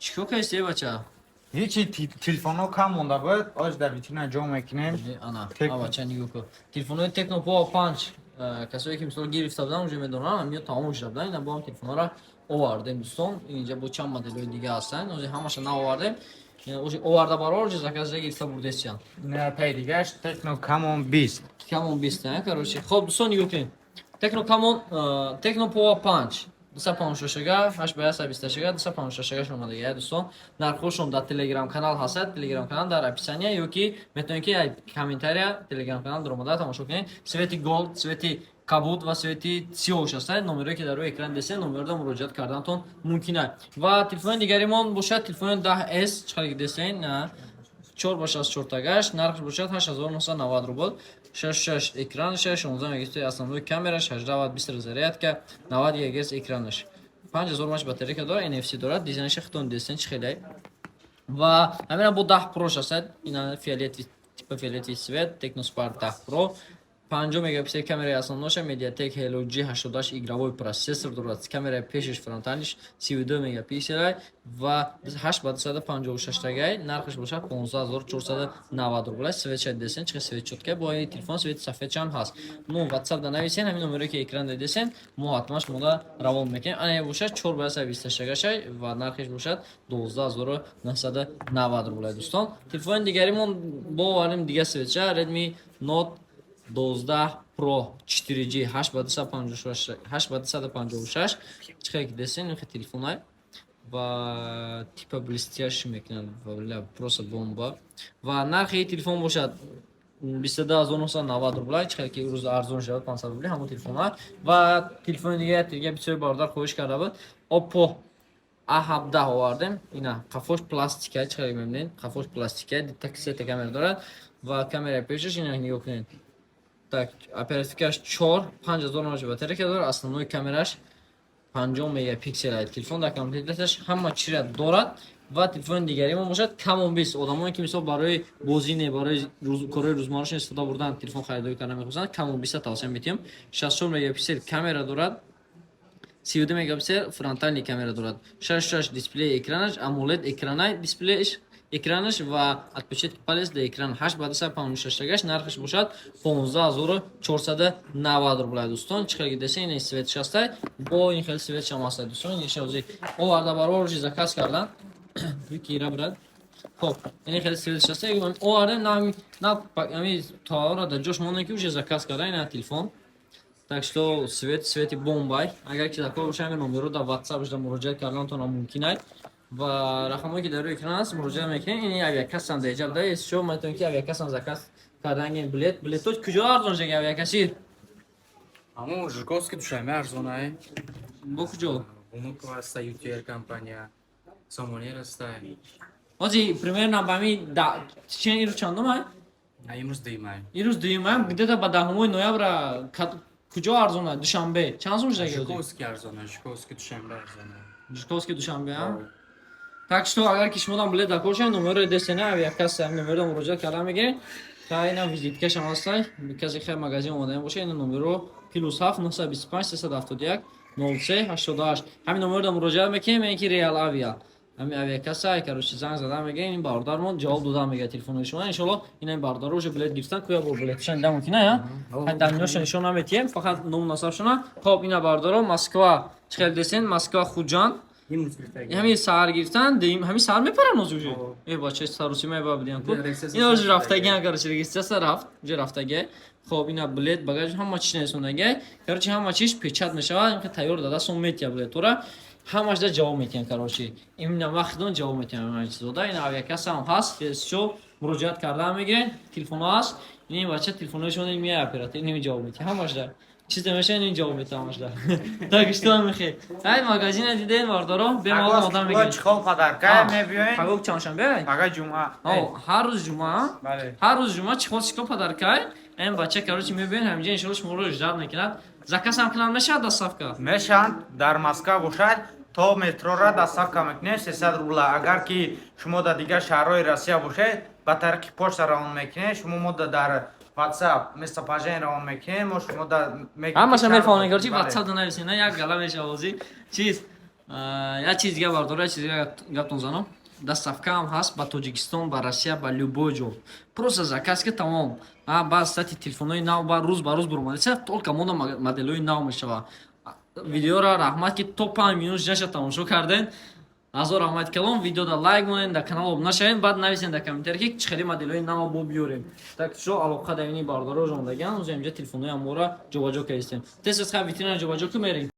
چیکار کردی بچه؟ هیچی تلفن‌ها کم مونده بود آج در ویترین جا میکنیم انا تک- بچه نیو کو تلفن تکنو پاور پنج کسایی که مثلا گرفته بودن اونجا میدونن همین تمام شده بودن اینا با هم تلفن را آوردیم دوستان اینجا با چند مدل دیگه هستن اونجا همش نه آوردیم اونجا آورده برای اونجا زکات گرفته بودیشان نه پای دیگهش تکنو کمون 20 کامون 20 تا короче خب دوستان نیو کن تکنو کامون تکنو پاور پنج 256 8 به 128 256 اومده یه دوستان нархошон дар телеграм канал ҳастад телеграм канал дар описание ёки метавонед ки комментария телеграм канал дар омада тамошо кунед свети голд свети кабуд ва свети сиёҳ ҳастад номеро ки дар рӯи экран дестед номерда муроҷиат карданатон мумкин аст ва телефони дигаримон бошад телефони 10s чиқари дестед 4 ба 64 тагаш нархш бошад 8990 рубл 66 экранш 16 мегапиксель основной камераш 18 ватт бистр зарядка 90 гц экранаш 5000 мАч батарейка дорад NFC дорад дизайнаш хитон десен чхелай ва ҳамина бо 10 Pro шастад ина фиолетовый типа фиолетовый цвет Technospark 10 Pro 5 мегапиксель камераи основноша Mediatek Helio G88 игровой процессор дорад камераи пешаш фронталиш 32 мегапиксель ва 8 ба 256 тагай нархш бошад 15490 рубл светча десен чиқи свет чётка бо ин телефон свет сафедчам ҳаст ну WhatsApp да нависен ҳамин номеро ки экран десен мо ҳатмаш мода равон мекунем ана бошад 4 ба 128 ва нархш бошад 12990 рубл дӯстон телефони дигаримон бо варим дига светча Redmi Note 12 Pro 4G 8 ба 256 чиқи десен ин телефонай ва типа блестящий мекунад ва просто бомба ва нархи телефон бошад 22990 рубл чиқи ки рӯз арзон шавад 500 рубл ҳамон телефона ва телефони дига бисёри бародар хоҳиш карда буд Oppo A17 овардем ина қафош пластика чиқи мебинед қафош пластика так сета камера дорад ва камераи пешаш ина нигоҳ кунед так оперативкаш 4 5000 мАч батарейка дорад основной камераш 50 мегапиксель телефон дар комплекташ ҳама чира дорад ва телефони дигаримон бошад камон 20 одамоне ки мисол барои бозине барои кораи рӯзмарраашон истифода бурдан телефон харидорӣ карда мехостанд камон 20 тавсия метиҳам 64 мегапиксель камера дорад 32 мегапиксель фронтальный камера дорад 66 дисплей экранаш AMOLED экранай дисплейш экранаш ва отпечатки палец да экран 8 ба 256 тагаш нархш бошад 15490 рубл дӯстон чиқаги десе ин свет шастай бо ин хел свет шамастай дӯстон нишавзи оварда барор ҷи заказ кардан кира брат хоп ин хел свет шастай оварда нам ами товара да ҷош монда ки уже заказ карда ин телефон так что свети бомбай агар ки такор боша ҳамин номеро да WhatsApp да муроҷиат карданатон мумкин аст ва рақамҳое ки дар рӯи экран аст муроҷиат мекунед ин авиакассам да иҷаб да шо метавонед ки авиакассам заказ карданген билетҳо куҷо арзон шуда авиакаси ҳамон жирковский душанбе арзонае бо куҷо внук аста ютер компания сомонер аста ҳози примерно ба ми чин ирӯз чандумай имрӯз дуюмае ирӯз дуюмай где-то ба 10 ноябра куҷо арзона душанбе чанд сум шуда жирковский арзона жирковский душанбе арзона жирковский душанбе так что агар ки шумо билет дакор шавед номеро дестена авиакасса номеро муроҷиат карда мегиред та ина визиткашам ҳастай касе хай магазин омадаем боша ин номеро +7 925 371 03 88 ҳамин номеро муроҷиат мекунем ин ки реал авиа ҳамин авиакасса короче занг зада мегиред ин бародармон ҷавоб дода мегӯяд телефони шумо иншалло ина бародаро уже билет гирифтан кӯя бо билетшон да мумкина я дамиёшон нишон наметиҳем фақат ном насабшона хоб ина бародаро Москва чхел десен Москва хуҷанд ҳамин саҳар гирифтан ҳамин саҳар мепаранд оз уже бачаи саруси меба бидиям ку ина уже рафтагиан короче регистрация рафт уже рафтаге хоб ина билет багаж ҳама чиш несондагия короче ҳама чиш печат мешавад ин тайёр дада сон метия билетора ҳамаш да ҷавоб метиҳам короче имна вақтдон ҷавоб метиҳам ҳамин чизода ин авиакасса ҳам ҳаст шо муроҷиат карда мегиред телефоно ҳаст ин бача телефонашон мея оператор ин ҷавоб метиҳам ҳамаш да چیز نمیشه این جواب میتونم اشدا داغستان میخه ای ماگازین دیدین واردارو به ما آدم میگه چیکار پدرکای میبینید فقط چهارشنبه فقط جمعه هر روز جمعه بله هر روز جمعه چیکار پدرکای این بچه کاروچ میبین همینجا ان شاء الله شما رو اجرا میکنه زکات هم کنم نشه دستافکا میشن در مسکو باشد تا مترو را دستافکا میکنه 300 روبل اگر که شما در دیگه شهرهای روسیه باشه با طریق پشت روان میکنه شما مد در WhatsApp мессапажен равон мекунем мо шумо да ҳамаша мефаҳмем корчи WhatsApp да нависем на як гала мешавози чиз Я чизга бардора, я чизга гаптон занам. Доставкаам ҳаст ба Тоҷикистон, ба Россия, ба любой ҷо. Просто заказ ки тамом. Баъд сати телефонҳои нав ба рӯз бурмади. Толка мода моделҳои нав мешава. Видеора раҳмат ки то 5 минут ҷаша тамошо карден. Азор раҳмат калом, видеода лайк монед, да канал обуна шавед, баъд нависен да комментария ки чӣ хеле моделҳои нав бо биёрем. Так шо алоқа да ини бардора жондагаан, ӯзо инҷа телефонҳои амора ҷобаҷо кардистем. Тез ха витрина ҷобаҷо ки мерем.